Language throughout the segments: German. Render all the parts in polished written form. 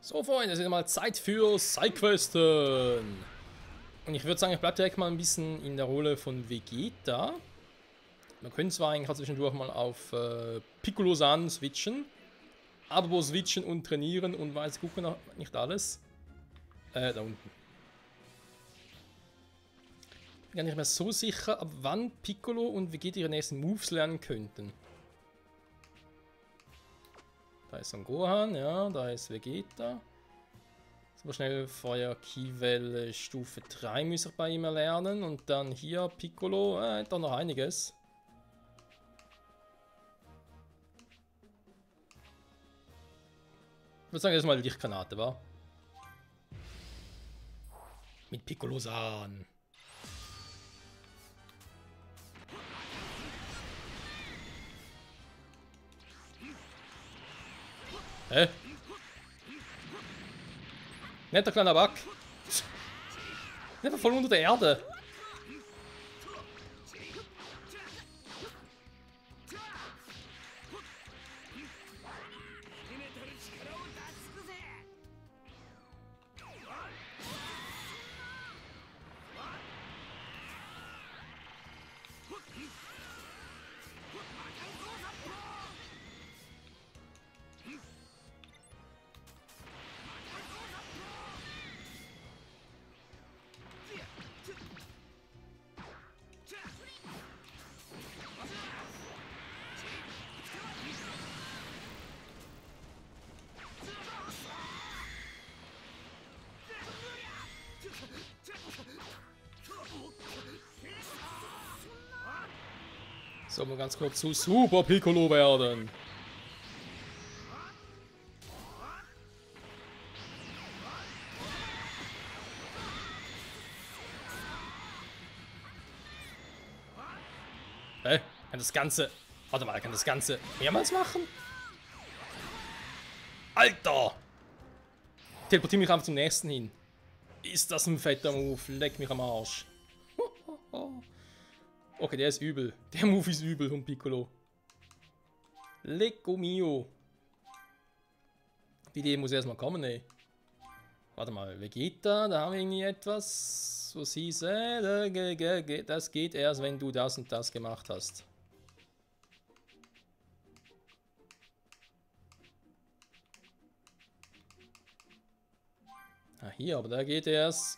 So, Freunde, es ist mal Zeit für Sidequesten. Und ich würde sagen, ich bleibe direkt mal ein bisschen in der Rolle von Vegeta. Man könnte zwar eigentlich zwischendurch mal auf Piccolo-San switchen. Aber wo switchen und trainieren und weiß gucken noch nicht alles. Da unten. Ich bin gar nicht mehr so sicher, ab wann Piccolo und Vegeta ihre nächsten Moves lernen könnten. Da ist Son Gohan, ja, da ist Vegeta. So schnell Feuer Ki-Welle Stufe 3 muss ich bei ihm erlernen. Und dann hier Piccolo, hat doch noch einiges. Ich würde sagen, das ist mal Lichtgranate, wa? Mit Piccolo-San. Hä? Netter kleiner Bug. Einfach voll unter der Erde. So, mal ganz kurz zu Super Piccolo werden. Hä? Kann das Ganze... Warte mal, kann das Ganze mehrmals machen? Alter! Teleportiere mich einfach zum nächsten hin. Ist das ein fetter Move? Leck mich am Arsch. Okay, der ist übel. Der Move ist übel von Piccolo. Lecco mio. Die Idee muss erstmal kommen, ey. Warte mal, Vegeta, da haben wir irgendwie etwas. Was hieß, das geht erst, wenn du das und das gemacht hast. Ah, hier, aber da geht erst.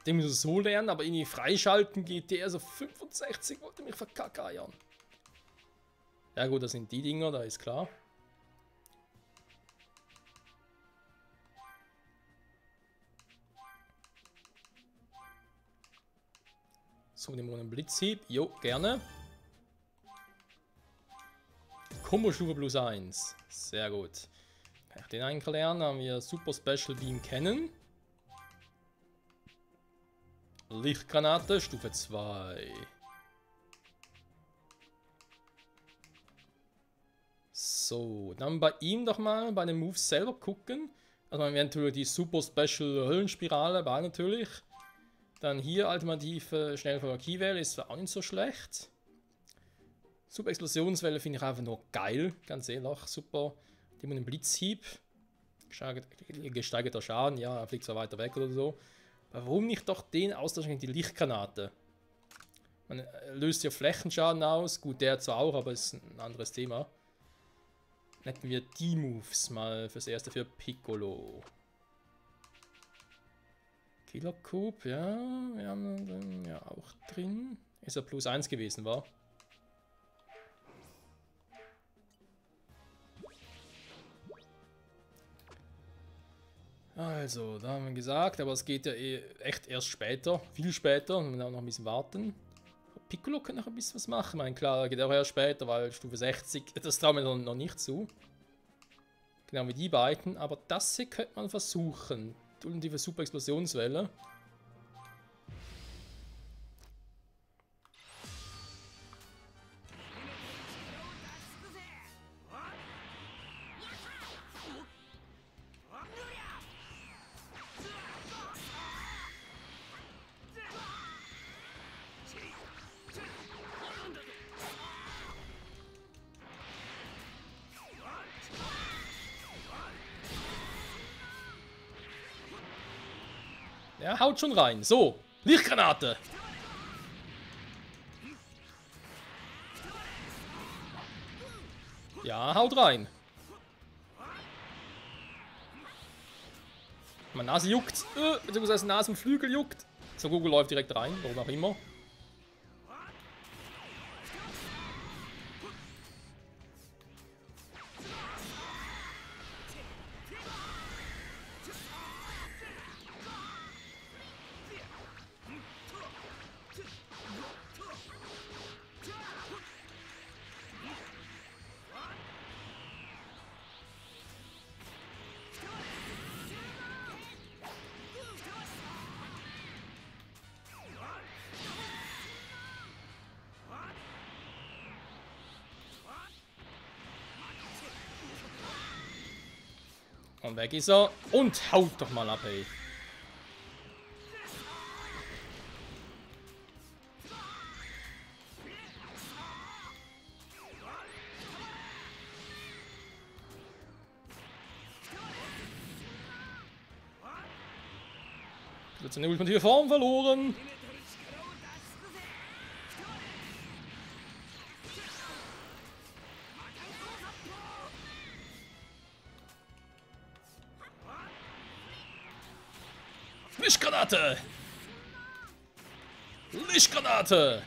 Den muss ich so lernen, aber irgendwie freischalten geht der so 65, wollte mich verkackeiern. Ja gut, das sind die Dinger, da ist klar. So, nehmen wir einen Blitzhieb. Jo, gerne. Kombo-Stufe plus 1. Sehr gut. Kann ich den eigentlich lernen? Haben wir Super Special Beam kennen. Lichtgranate, Stufe 2. So, dann bei ihm doch mal bei den Moves selber gucken. Also eventuell die Super Special Höllenspirale, war natürlich. Dann hier alternative Schnellfeuer Ki-Welle ist zwar auch nicht so schlecht. Super Explosionswelle finde ich einfach nur geil, ganz ehrlich, super. Die mit einem Blitzhieb. Gesteigerter Schaden, ja, er fliegt zwar weiter weg oder so. Warum nicht doch den austauschen gegen die Lichtgranate? Man löst ja Flächenschaden aus. Gut, der zwar auch, aber ist ein anderes Thema. Dann hätten wir die Moves mal fürs erste für Piccolo. Killer Coup, ja, wir haben den ja auch drin. Ist er plus 1 gewesen, war? Also, da haben wir gesagt, aber es geht ja echt erst später, viel später, und wir müssen auch noch ein bisschen warten. Piccolo kann noch ein bisschen was machen, ich meine, klar, geht auch erst später, weil Stufe 60, das trauen wir noch nicht zu. Genau wie die beiden, aber das hier könnte man versuchen. Die Super Explosionswelle. Er haut schon rein. So, Lichtgranate. Ja, haut rein. Meine Nase juckt. Beziehungsweise Nasenflügel juckt. So, Goku läuft direkt rein, warum auch immer. Und weg ist er. Und haut doch mal ab, ey. Jetzt eine ultimative Form verloren. Lichtgranate! Lichtgranate!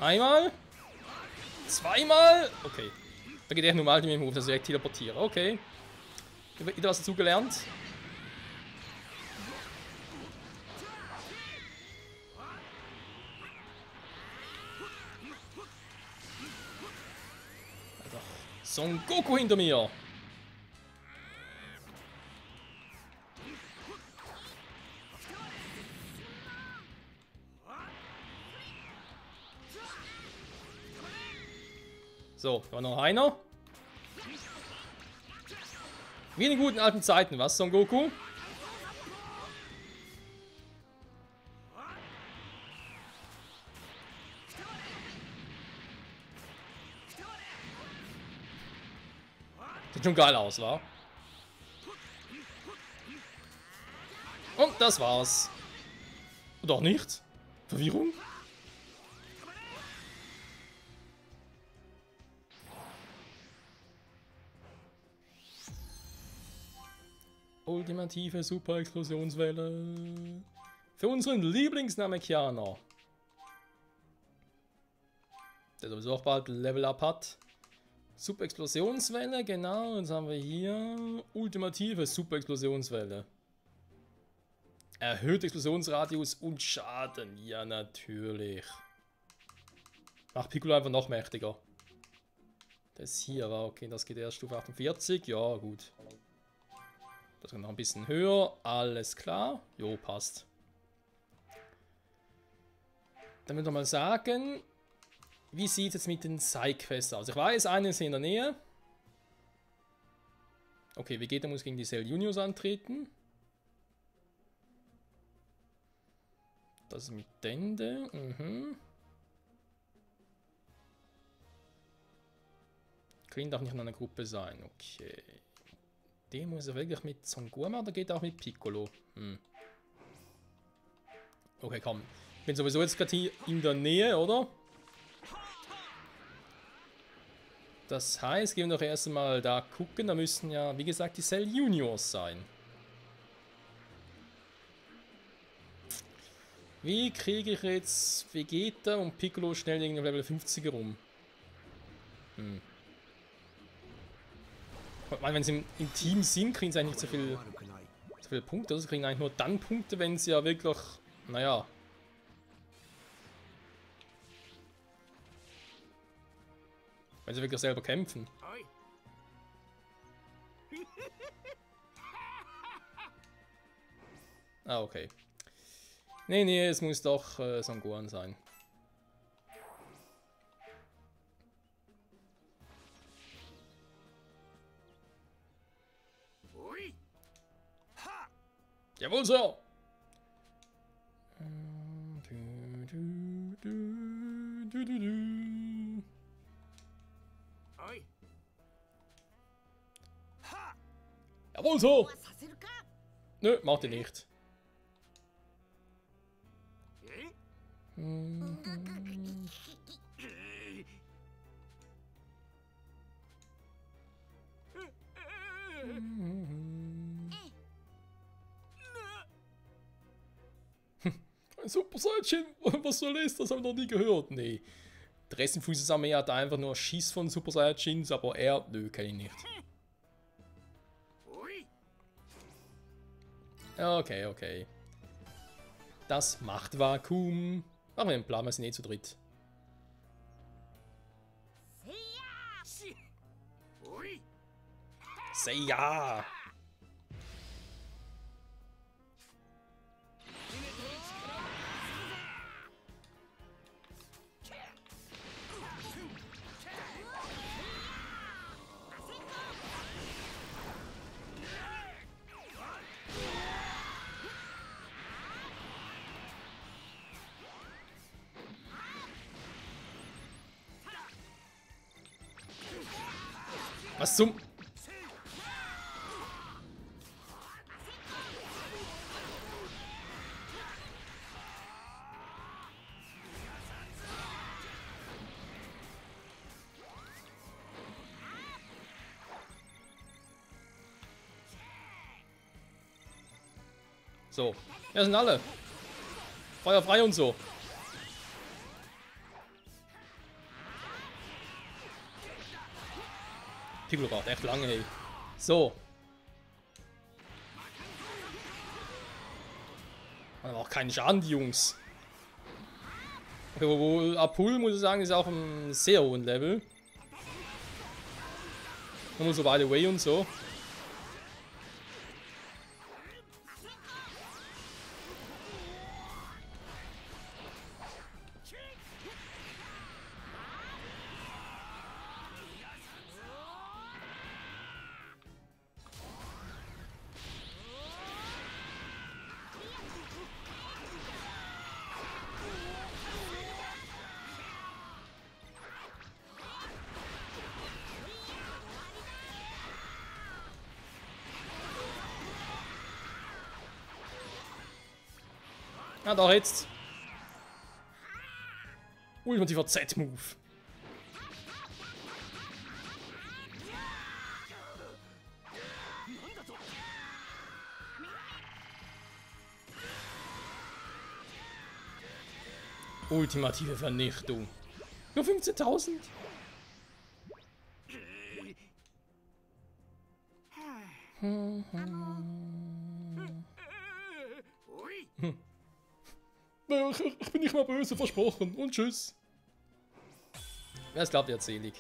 Einmal? Zweimal? Okay. Da geht er nur mal mit dem Move, dass ich direkt teleportiere. Okay. Wieder was dazu gelernt. Son Goku hinter mir. So, war noch einer. Wie in den guten alten Zeiten, was, Son Goku? Sieht schon geil aus, wa? Und das war's. Doch nicht? Verwirrung? Ultimative Super-Explosionswelle. Für unseren Lieblingsnamekianer. Der sowieso auch bald Level-Up hat. Super-Explosionswelle, genau. Jetzt haben wir hier ultimative Super-Explosionswelle. Erhöht Explosionsradius und Schaden. Ja, natürlich. Macht Piccolo einfach noch mächtiger. Das hier war okay, das geht erst Stufe 48. Ja, gut. Das geht noch ein bisschen höher. Alles klar. Jo, passt. Dann würde ich mal sagen, wie sieht es jetzt mit den Side-Quests aus? Ich weiß, eine ist in der Nähe. Okay, Vegeta muss gegen die Cell Juniors antreten. Das ist mit Dende. Krillin darf nicht in einer Gruppe sein. Okay. Den muss er wirklich mit Son Goku machen, oder geht er auch mit Piccolo? Okay, komm. Ich bin sowieso jetzt gerade hier in der Nähe, oder? Das heißt, gehen wir doch erst einmal da gucken. Da müssen ja, wie gesagt, die Cell Juniors sein. Wie kriege ich jetzt Vegeta und Piccolo schnell irgendwie auf Level 50 rum? Ich meine, wenn sie im Team sind, kriegen sie eigentlich nicht so viele Punkte. Also sie kriegen eigentlich nur dann Punkte, wenn sie ja wirklich, naja. Wenn sie wirklich selber kämpfen. Ah, okay. Nee, es muss doch Son Gohan sein. Jawohl, Sir! Jawohl so! Nö, macht ihr nicht. Ein Super Saiyajin, was soll das? Das habe ich noch nie gehört. Nee. Der Rest in Fußes Armee hat einfach nur Schiss von Super Saiyajins, aber er, nö, kenne ich nicht. Okay, okay. Das macht Vakuum. Machen wir den Plan, wir sind eh zu dritt. Say ja! Was zum... So, wir sind alle. Feuer frei und so. Piccolo braucht echt lange, ey. So. Man hat auch keinen Schaden, die Jungs. Okay, wo Apul, muss ich sagen, ist auch ein sehr hohen Level. Nur so by the way und so. Ja, doch jetzt. Ultimativer Z-Move. Ultimative Vernichtung. Nur 15.000? Ich bin nicht mal böse, versprochen. Und tschüss. Wer es glaubt, wird selig.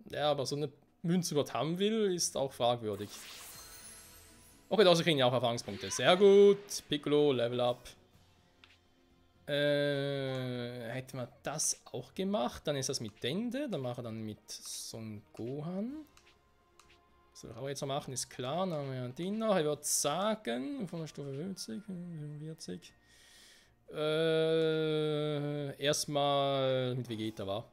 Ja, aber so eine Münze überhaupt haben will, ist auch fragwürdig. Okay, da kriegen ja auch Erfahrungspunkte. Sehr gut. Piccolo, Level Up. Hätten wir das auch gemacht, dann ist das mit Dende, dann machen wir dann mit Son Gohan. So, was wir jetzt noch machen, ist klar, dann haben wir den noch. Ich würde sagen, von der Stufe 50, 45. Erstmal mit Vegeta war.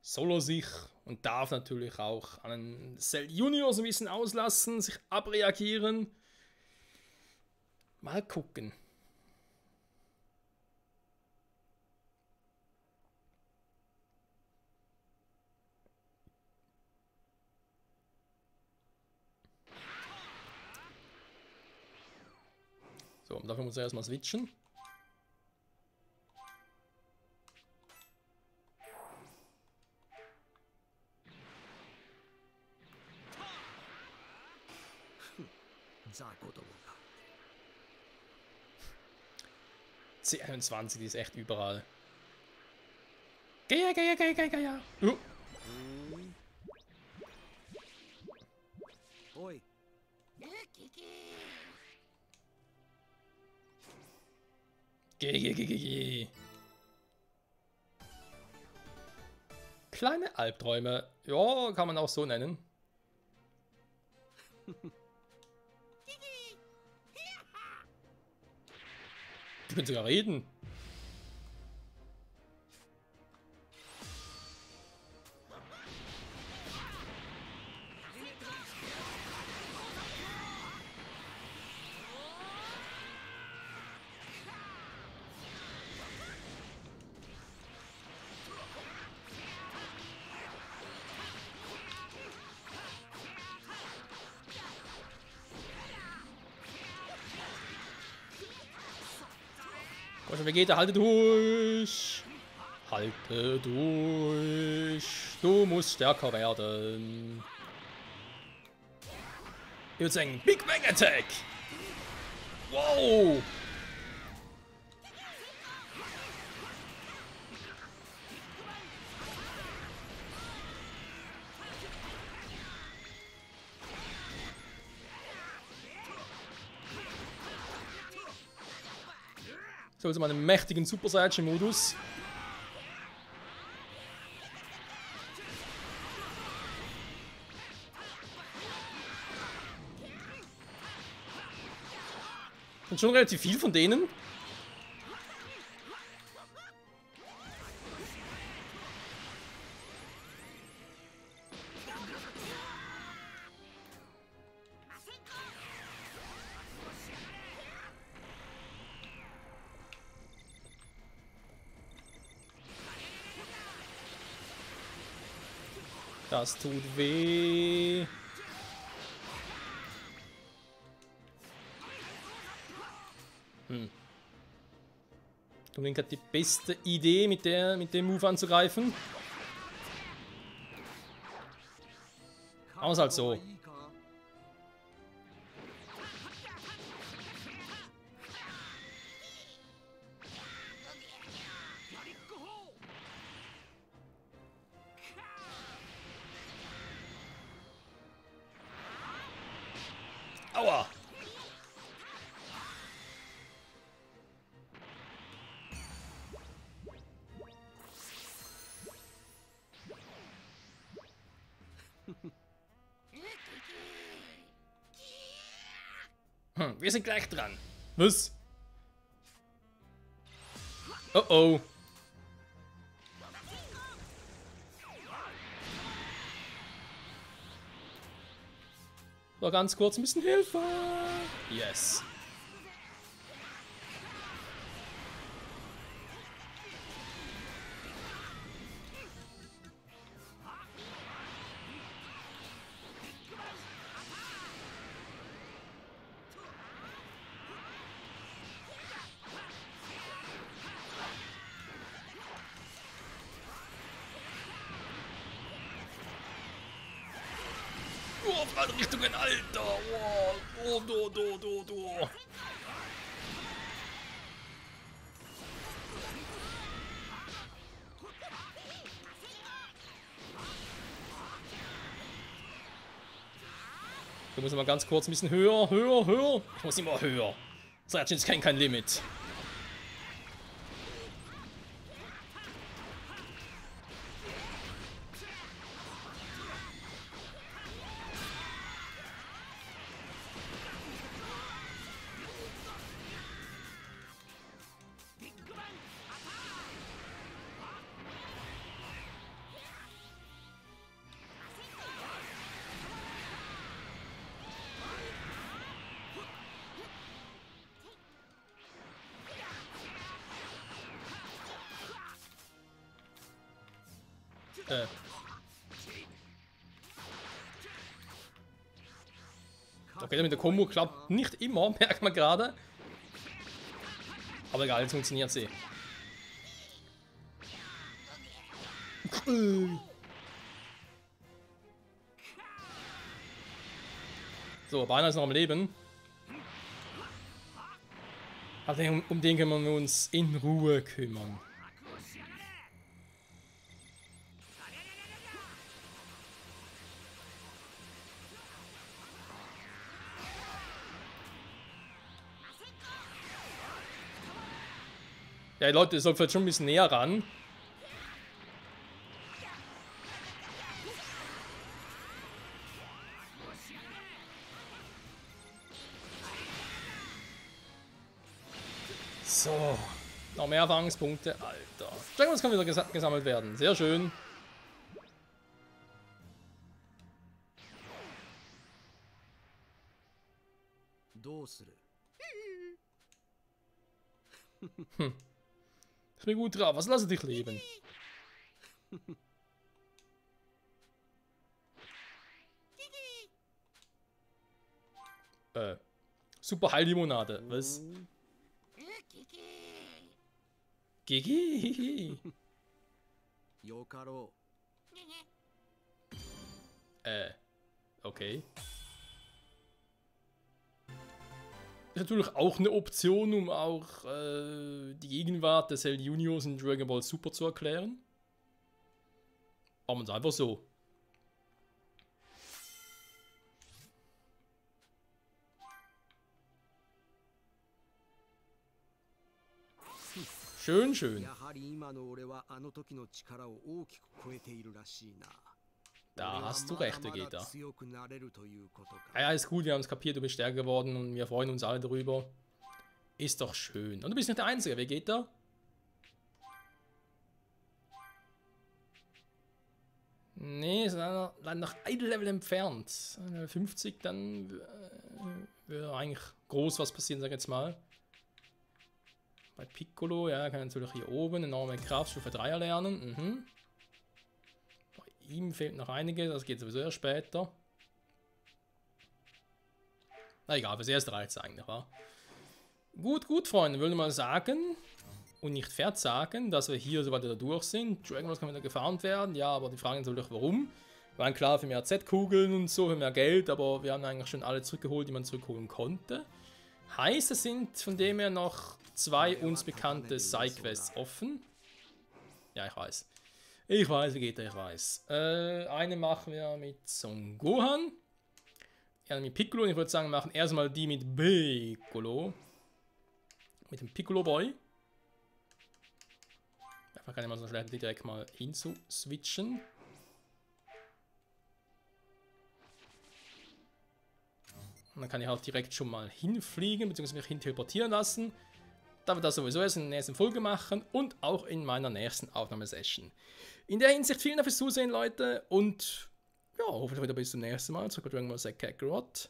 Soll er sich und darf natürlich auch an einen Cell Junior so ein bisschen auslassen, sich abreagieren. Mal gucken. So, dafür muss er erstmal switchen. C21, die ist echt überall. Geja, geja, geja, geja, geja. Oi. Geh. Kleine Albträume. Ja, kann man auch so nennen. Die können sogar reden. Komm schon, Vegeta, halte durch! Halte durch! Du musst stärker werden! Ich würde sagen, Big Bang Attack! Wow! So, also meinen mächtigen Super Saiyan Modus. Und schon relativ viel von denen. Das tut weh. Dominik hat die beste Idee, mit dem Move anzugreifen. Aus halt so. Aua! Wir sind gleich dran. Was? Oh oh. So, ganz kurz ein bisschen Hilfe. Yes. Auf alle Richtungen, Alter! Oh, do. Ich muss mal ganz kurz ein bisschen höher. Ich muss immer höher. Saiyajins kennen kein Limit. Okay, mit der Kombo klappt nicht immer, merkt man gerade. Aber egal, jetzt funktioniert sie. So, Beiner ist noch am Leben. Also um den können wir uns in Ruhe kümmern. Ja, Leute, ihr sollt vielleicht schon ein bisschen näher ran. So. Noch mehr Erfahrungspunkte. Alter. Dragon kann wieder gesammelt werden. Sehr schön. Ich bin gut drauf. Was lasse dich leben? Super Heillimonade. Was? Gigi. Okay. Ist natürlich auch eine Option, um auch die Gegenwart des Cell Juniors in Dragon Ball Super zu erklären. Aber man es einfach so. Schön, schön. Da hast du recht, Vegeta. Ja, ist gut, wir haben es kapiert, du bist stärker geworden und wir freuen uns alle darüber. Ist doch schön. Und du bist nicht der Einzige, Vegeta. Nee, ist leider noch ein Level entfernt. 50, dann wäre eigentlich groß was passieren, sag ich jetzt mal. Bei Piccolo, ja, kann natürlich hier oben enorme Kraft, Stufe 3 erlernen. Mhm. Bei ihm fehlt noch einiges, das geht sowieso erst später. Na egal, fürs erste reicht es eigentlich, wa? Gut, Freunde, würde mal sagen und nicht verzagen, dass wir hier so weit wieder durch sind. Dragon Ball kann wieder gefarmt werden, ja, aber die Frage ist natürlich, warum? Waren klar für mehr Z-Kugeln und so, für mehr Geld, aber wir haben eigentlich schon alle zurückgeholt, die man zurückholen konnte. Heißt, es sind von dem her noch 2 uns bekannte Side-Quests offen. Ja, ich weiß. Ich weiß, Vegeta, ich weiß. Eine machen wir mit Son Gohan. Ja, mit Piccolo. Und ich würde sagen, wir machen erstmal die mit Piccolo. Mit dem Piccolo Boy. Da kann ich mal so schnell direkt mal hinzu-switchen. Und dann kann ich auch direkt schon mal hinfliegen, beziehungsweise mich hin teleportieren lassen. Da wir das sowieso erst in der nächsten Folge machen und auch in meiner nächsten Aufnahmesession. In der Hinsicht vielen Dank fürs Zusehen, Leute. Und ja, hoffentlich wieder bis zum nächsten Mal. Zurück bei Dragon Ball Z Kakarot.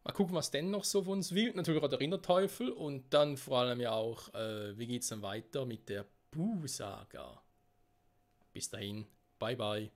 Mal gucken, was denn noch so von uns will. Natürlich auch der Rinderteufel. Und dann vor allem ja auch, wie geht es dann weiter mit der Buu-Saga. Bis dahin, bye bye.